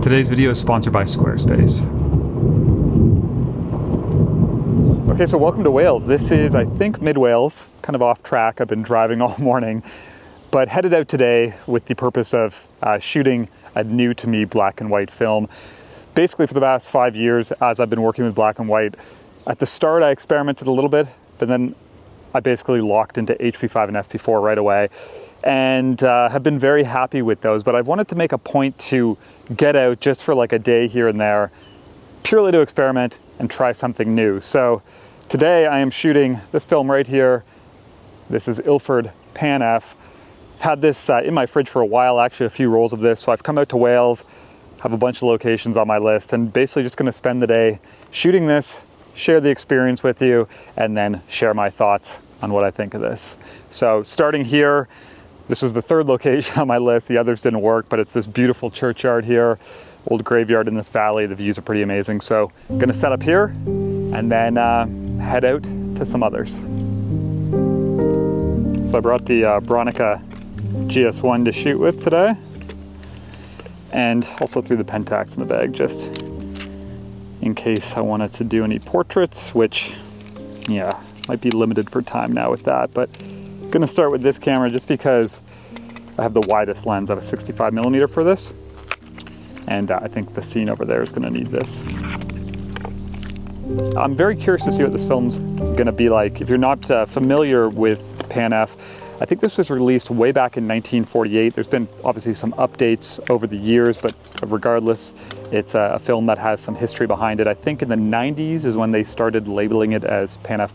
Today's video is sponsored by Squarespace. Okay, so welcome to Wales. This is, I think, mid-Wales, kind of off track. I've been driving all morning, but headed out today with the purpose of shooting a new to me black and white film. Basically for the past 5 years, as I've been working with black and white, at the start I experimented a little bit, but then I basically locked into HP5 and FP4 right away and have been very happy with those. But I've wanted to make a point to get out just for like a day here and there, purely to experiment and try something new. So today I am shooting this film right here. This is Ilford Pan F. I've had this in my fridge for a while, actually a few rolls of this. So I've come out to Wales, have a bunch of locations on my list, and basically just gonna spend the day shooting this, share the experience with you, and then share my thoughts on what I think of this. So starting here, this was the third location on my list. The others didn't work, but it's this beautiful churchyard here, old graveyard in this valley. The views are pretty amazing. So I'm gonna set up here and then head out to some others. So I brought the Bronica GS-1 to shoot with today, and also threw the Pentax in the bag just in case I wanted to do any portraits, which, yeah, might be limited for time now with that. But I'm gonna start with this camera just because I have the widest lens. I have a 65mm for this, and I think the scene over there is gonna need this. I'm very curious to see what this film's gonna be like. If you're not familiar with Pan F, I think this was released way back in 1948. There's been obviously some updates over the years, but regardless, it's a film that has some history behind it. I think in the 90s is when they started labeling it as Pan F+.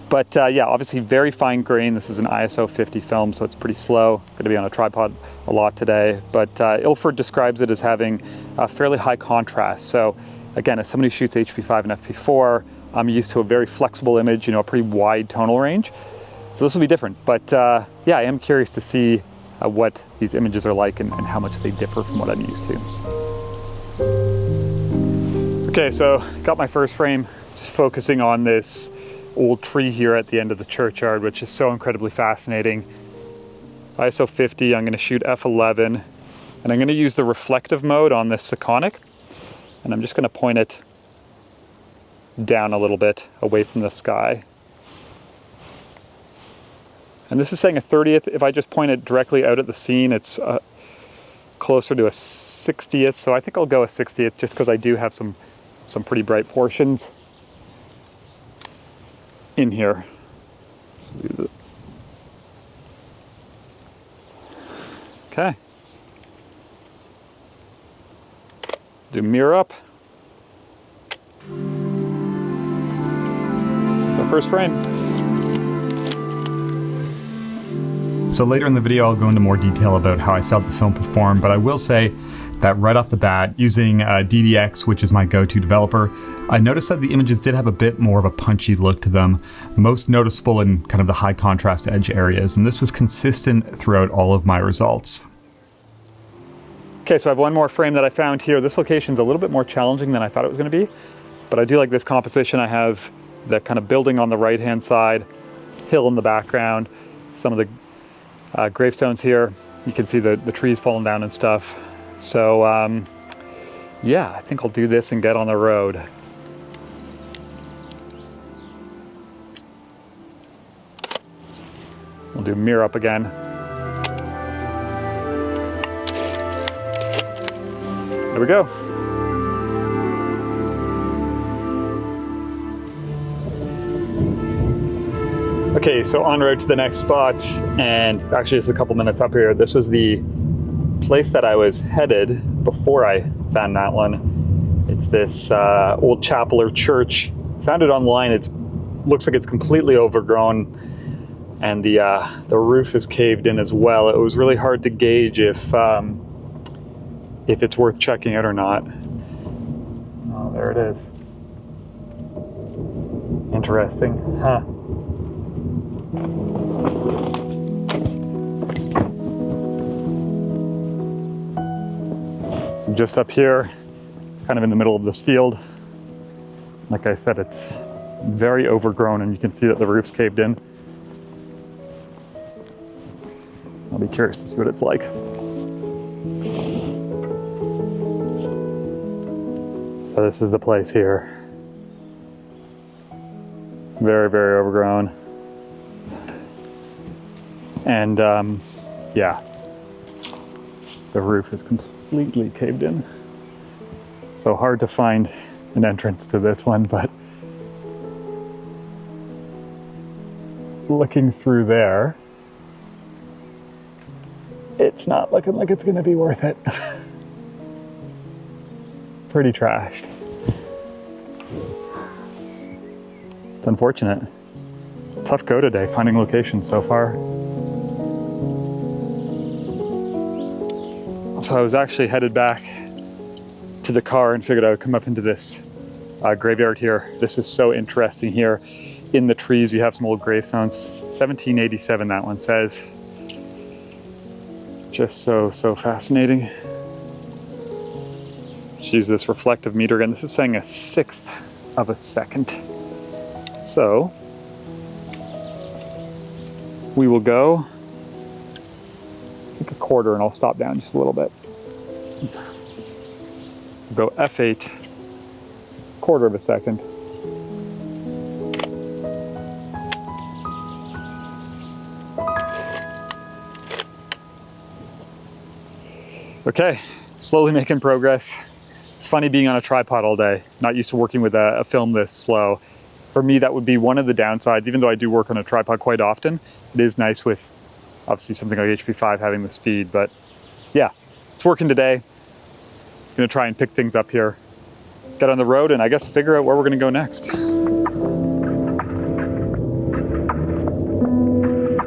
But yeah, obviously very fine grain. This is an ISO 50 film, so it's pretty slow. Gonna be on a tripod a lot today. But Ilford describes it as having a fairly high contrast. So again, as somebody who shoots HP5 and FP4, I'm used to a very flexible image, a pretty wide tonal range. So this will be different, but yeah, I am curious to see what these images are like and how much they differ from what I'm used to. Okay, so got my first frame, just focusing on this old tree here at the end of the churchyard, which is so incredibly fascinating. ISO 50, I'm gonna shoot f11, and I'm gonna use the reflective mode on this Sekonic, and I'm just gonna point it down a little bit away from the sky. And this is saying a 30th. If I just point it directly out at the scene, it's closer to a 60th. So I think I'll go a 60th just because I do have some pretty bright portions in here. Okay. Do mirror up. That's our first frame. So later in the video, I'll go into more detail about how I felt the film performed, but I will say that right off the bat, using DDX, which is my go-to developer, I noticed that the images did have a bit more of a punchy look to them, most noticeable in kind of the high contrast edge areas, and this was consistent throughout all of my results. Okay, so I have one more frame that I found here. This location's a little bit more challenging than I thought it was gonna be, but I do like this composition. I have the kind of building on the right-hand side, hill in the background, some of the gravestones here. You can see the trees falling down and stuff. So yeah, I think I'll do this and get on the road. We'll do mirror up again. There we go. Okay, so en route to the next spot, and actually it's a couple minutes up here. This was the place that I was headed before I found that one. It's this old chapel or church. Found it online. It looks like it's completely overgrown, and the roof is caved in as well. It was really hard to gauge if it's worth checking out or not. Oh, there it is. Interesting, huh? So just up here, it's kind of in the middle of this field. Like I said, it's very overgrown, and you can see that the roof's caved in. I'll be curious to see what it's like. So this is the place here. Very, very overgrown. And yeah, the roof is completely caved in. So hard to find an entrance to this one, but looking through there, it's not looking like it's gonna be worth it. Pretty trashed. It's unfortunate. Tough go today, finding locations so far. So I was actually headed back to the car and figured I would come up into this graveyard here. This is so interesting here. In the trees, you have some old gravestones. 1787, that one says. Just so fascinating. Let's use this reflective meter again. This is saying 1/6 of a second. So we will go, I think 1/4, and I'll stop down just a little bit. We'll go F8, 1/4 of a second. Okay, slowly making progress. Funny being on a tripod all day, not used to working with a film this slow. For me, that would be one of the downsides. Even though I do work on a tripod quite often, it is nice with obviously something like HP5 having the speed, but yeah, it's working today. Gonna try and pick things up here, get on the road, and I guess figure out where we're gonna go next.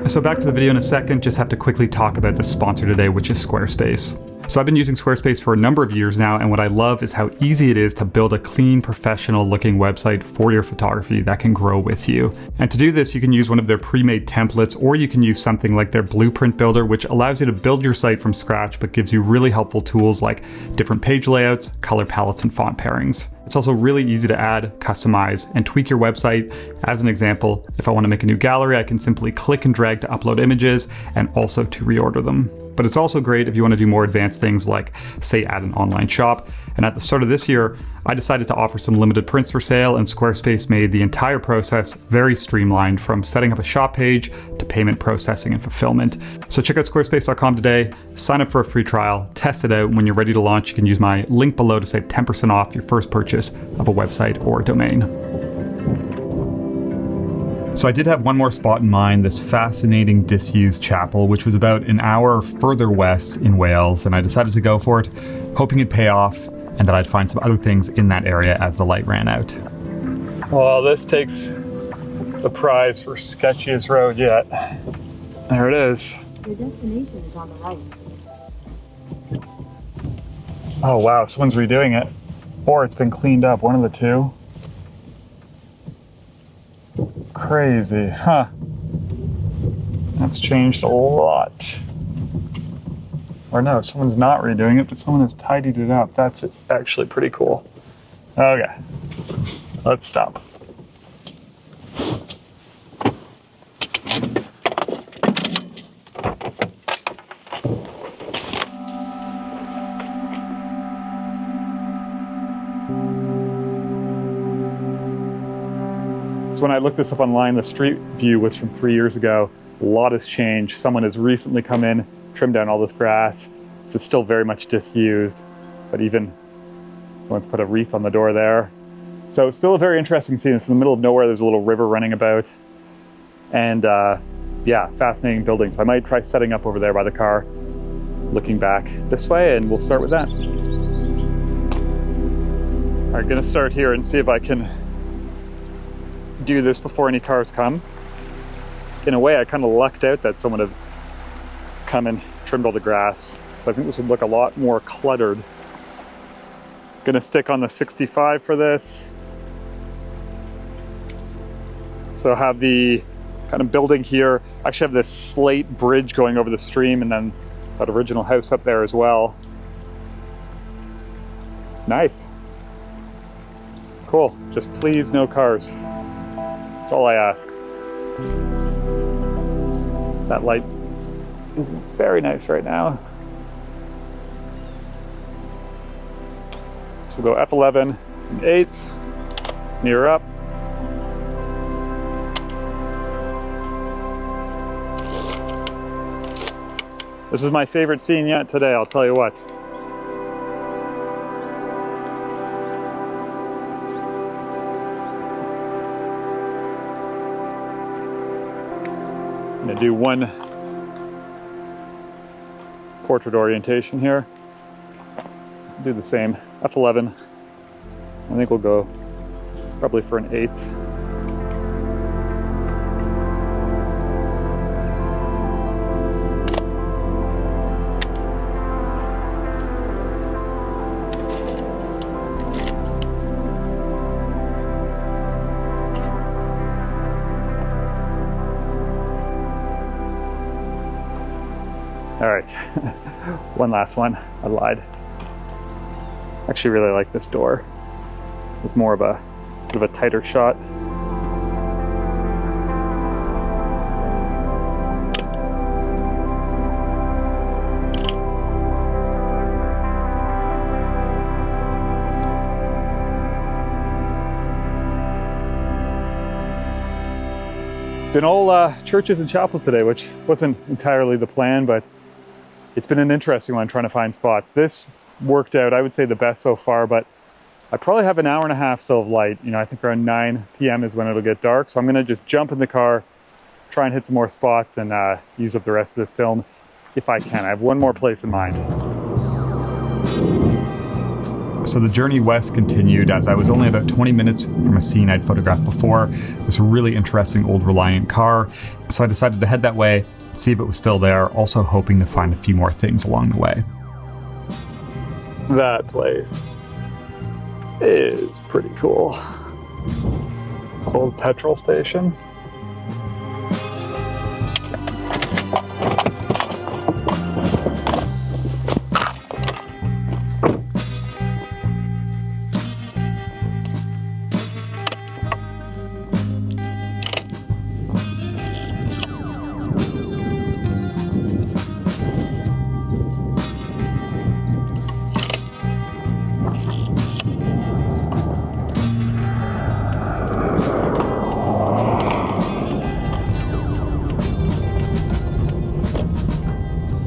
So back to the video in a second, just have to quickly talk about the sponsor today, which is Squarespace. So I've been using Squarespace for a number of years now, and what I love is how easy it is to build a clean, professional looking website for your photography that can grow with you. And to do this, you can use one of their pre-made templates, or you can use something like their blueprint builder, which allows you to build your site from scratch, but gives you really helpful tools like different page layouts, color palettes, and font pairings. It's also really easy to add, customize, and tweak your website. As an example, if I want to make a new gallery, I can simply click and drag to upload images and also to reorder them. But it's also great if you want to do more advanced things like, say, add an online shop. And at the start of this year, I decided to offer some limited prints for sale, and Squarespace made the entire process very streamlined, from setting up a shop page to payment processing and fulfillment. So check out squarespace.com today, sign up for a free trial, test it out, and when you're ready to launch, you can use my link below to save 10% off your first purchase of a website or a domain. So I did have one more spot in mind, this fascinating disused chapel, which was about an hour further west in Wales, and I decided to go for it, hoping it'd pay off and that I'd find some other things in that area as the light ran out. Well, this takes the prize for sketchiest road yet. There it is. Your destination is on the right. Oh wow, someone's redoing it. Or it's been cleaned up, one of the two. Crazy, huh? That's changed a lot. Or no, someone's not redoing it, but someone has tidied it up. That's actually pretty cool. Okay, let's stop. When I looked this up online, the street view was from 3 years ago. A lot has changed. Someone has recently come in, trimmed down all this grass. This is still very much disused, but even someone's put a wreath on the door there. So it's still a very interesting scene. It's in the middle of nowhere. There's a little river running about. And yeah, fascinating building. So I might try setting up over there by the car, looking back this way, and we'll start with that. All right, gonna start here and see if I can do this before any cars come. In a way, I kind of lucked out that someone had come and trimmed all the grass. So I think this would look a lot more cluttered. Gonna stick on the 65 for this. So I have the kind of building here. I actually have this slate bridge going over the stream, and then that original house up there as well. Nice. Cool, just please no cars. That's all I ask. That light is very nice right now. So we'll go F11, 1/8, mirror up. This is my favorite scene yet today, I'll tell you what. I'm gonna do one portrait orientation here. Do the same, f11. I think we'll go probably for an 1/8. All right, one last one. I lied. Actually really like this door. It's more of a bit of a tighter shot. Been all churches and chapels today, which wasn't entirely the plan, but it's been an interesting one trying to find spots. This worked out, I would say, the best so far, but I probably have an hour and a half still of light. You know, I think around 9 p.m. is when it'll get dark. So I'm gonna just jump in the car, try and hit some more spots and use up the rest of this film if I can. I have one more place in mind. So the journey west continued as I was only about 20 minutes from a scene I'd photographed before, this really interesting old Reliant car. So I decided to head that way, see if it was still there, also hoping to find a few more things along the way. That place is pretty cool. This old petrol station.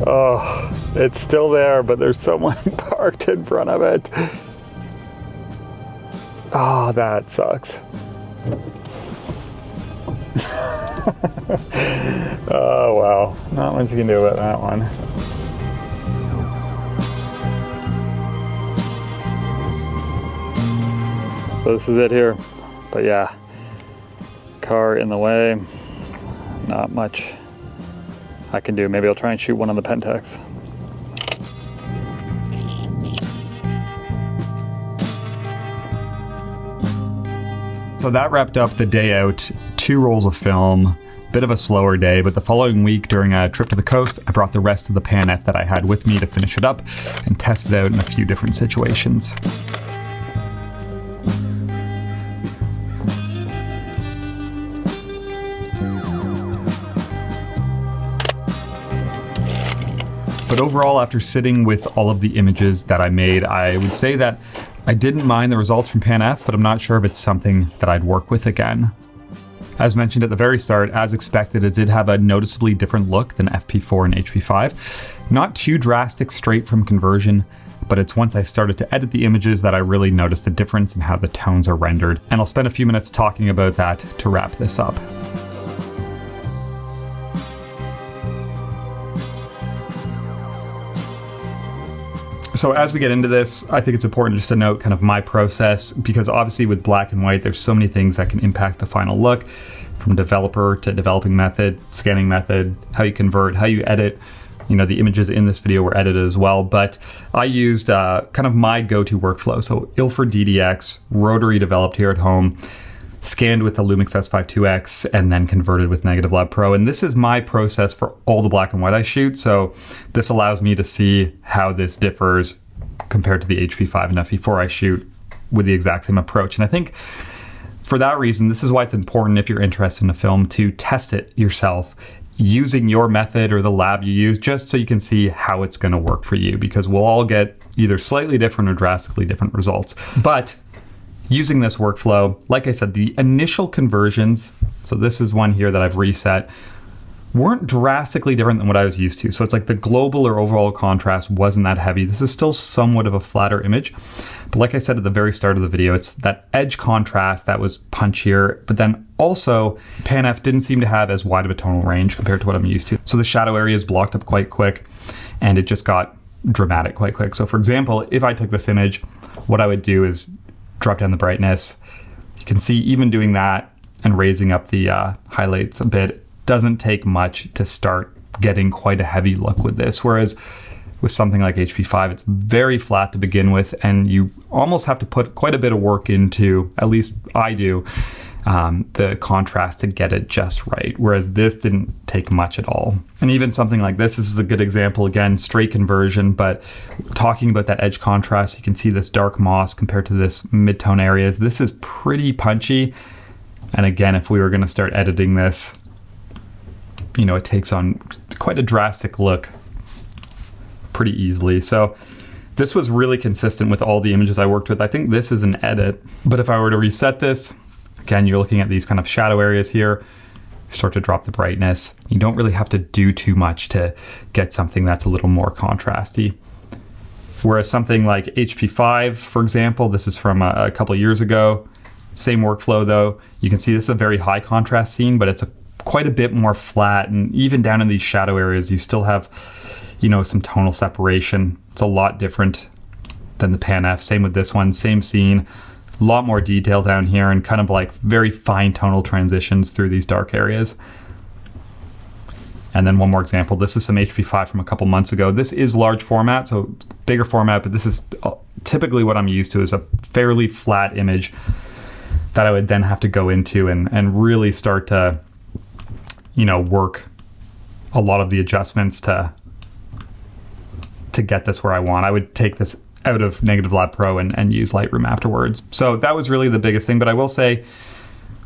Oh, it's still there, but there's someone parked in front of it. Oh, that sucks. Oh, well, not much you can do about that one. So this is it here, but yeah, car in the way, not much I can do. Maybe I'll try and shoot one on the Pentax. So that wrapped up the day out, 2 rolls of film, bit of a slower day, but the following week during a trip to the coast, I brought the rest of the Pan F that I had with me to finish it up and test it out in a few different situations. But overall, after sitting with all of the images that I made, I would say that I didn't mind the results from Pan F, but I'm not sure if it's something that I'd work with again. As mentioned at the very start, as expected, it did have a noticeably different look than FP4 and HP5. Not too drastic straight from conversion, but it's once I started to edit the images that I really noticed the difference in how the tones are rendered. And I'll spend a few minutes talking about that to wrap this up. So as we get into this, I think it's important just to note kind of my process, because obviously with black and white, there's so many things that can impact the final look, from developer to developing method, scanning method, how you convert, how you edit. You know, the images in this video were edited as well, but I used kind of my go-to workflow. So Ilford DDX, rotary developed here at home, scanned with the Lumix S52X, and then converted with Negative Lab Pro. And this is my process for all the black and white I shoot. So this allows me to see how this differs compared to the HP5 and FE4 I shoot with the exact same approach. And I think for that reason, this is why it's important, if you're interested in a film, to test it yourself using your method or the lab you use, just so you can see how it's going to work for you, because we'll all get either slightly different or drastically different results. But using this workflow, like I said, the initial conversions, so this is one here that I've reset, weren't drastically different than what I was used to. So it's like the global or overall contrast wasn't that heavy. This is still somewhat of a flatter image. But like I said at the very start of the video, it's that edge contrast that was punchier. But then also Pan F didn't seem to have as wide of a tonal range compared to what I'm used to. So the shadow areas blocked up quite quick and it just got dramatic quite quick. So for example, if I took this image, what I would do is drop down the brightness. You can see even doing that and raising up the highlights a bit doesn't take much to start getting quite a heavy look with this. Whereas with something like HP5, it's very flat to begin with, and you almost have to put quite a bit of work into, at least I do, the contrast to get it just right. Whereas this didn't take much at all. And even something like this is a good example, again, straight conversion, but talking about that edge contrast, you can see this dark moss compared to this mid-tone areas. This is pretty punchy. And again, if we were gonna start editing this, you know, it takes on quite a drastic look pretty easily. So this was really consistent with all the images I worked with. I think this is an edit, but if I were to reset this, again, you're looking at these kind of shadow areas here, start to drop the brightness. You don't really have to do too much to get something that's a little more contrasty. Whereas something like HP5, for example, this is from a couple of years ago, same workflow though. You can see this is a very high contrast scene, but it's quite a bit more flat, and even down in these shadow areas you still have, you know, some tonal separation. It's a lot different than the Pan F. Same with this one, same scene, a lot more detail down here and kind of like very fine tonal transitions through these dark areas. And then one more example, this is some HP5 from a couple months ago. This is large format, so bigger format, but this is typically what I'm used to, is a fairly flat image that I would then have to go into and really start to, you know, work a lot of the adjustments to get this where I want. I would take this out of Negative Lab Pro and use Lightroom afterwards. So that was really the biggest thing. But I will say,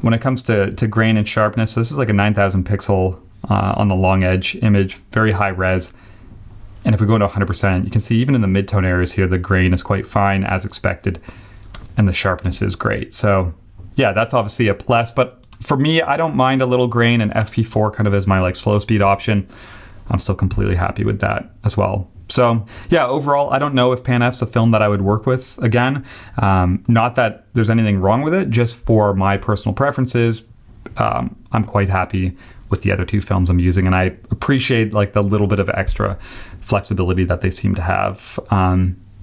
when it comes to grain and sharpness, so this is like a 9,000 pixel on the long edge image, very high res. And if we go into 100%, you can see even in the mid-tone areas here, the grain is quite fine as expected, and the sharpness is great. So yeah, that's obviously a plus. But for me, I don't mind a little grain, and FP4 kind of as my like slow speed option. I'm still completely happy with that as well. So yeah, overall, I don't know if Pan F's a film that I would work with again. Not that there's anything wrong with it, just for my personal preferences, I'm quite happy with the other two films I'm using, and I appreciate like the little bit of extra flexibility that they seem to have.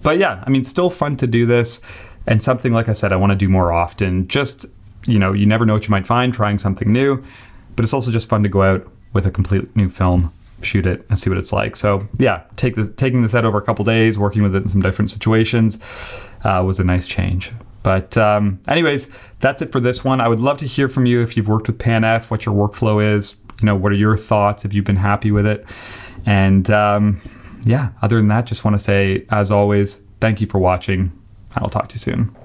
But yeah, I mean, still fun to do this, and something, like I said, I want to do more often. Just, you know, you never know what you might find trying something new, but it's also just fun to go out with a complete new film, shoot it, and see what it's like. So yeah, taking this out over a couple days, working with it in some different situations was a nice change. But anyways, that's it for this one. I would love to hear from you if you've worked with Pan F, what your workflow is, you know, what are your thoughts, if you've been happy with it. And yeah, other than that, just want to say, as always, thank you for watching. I'll talk to you soon.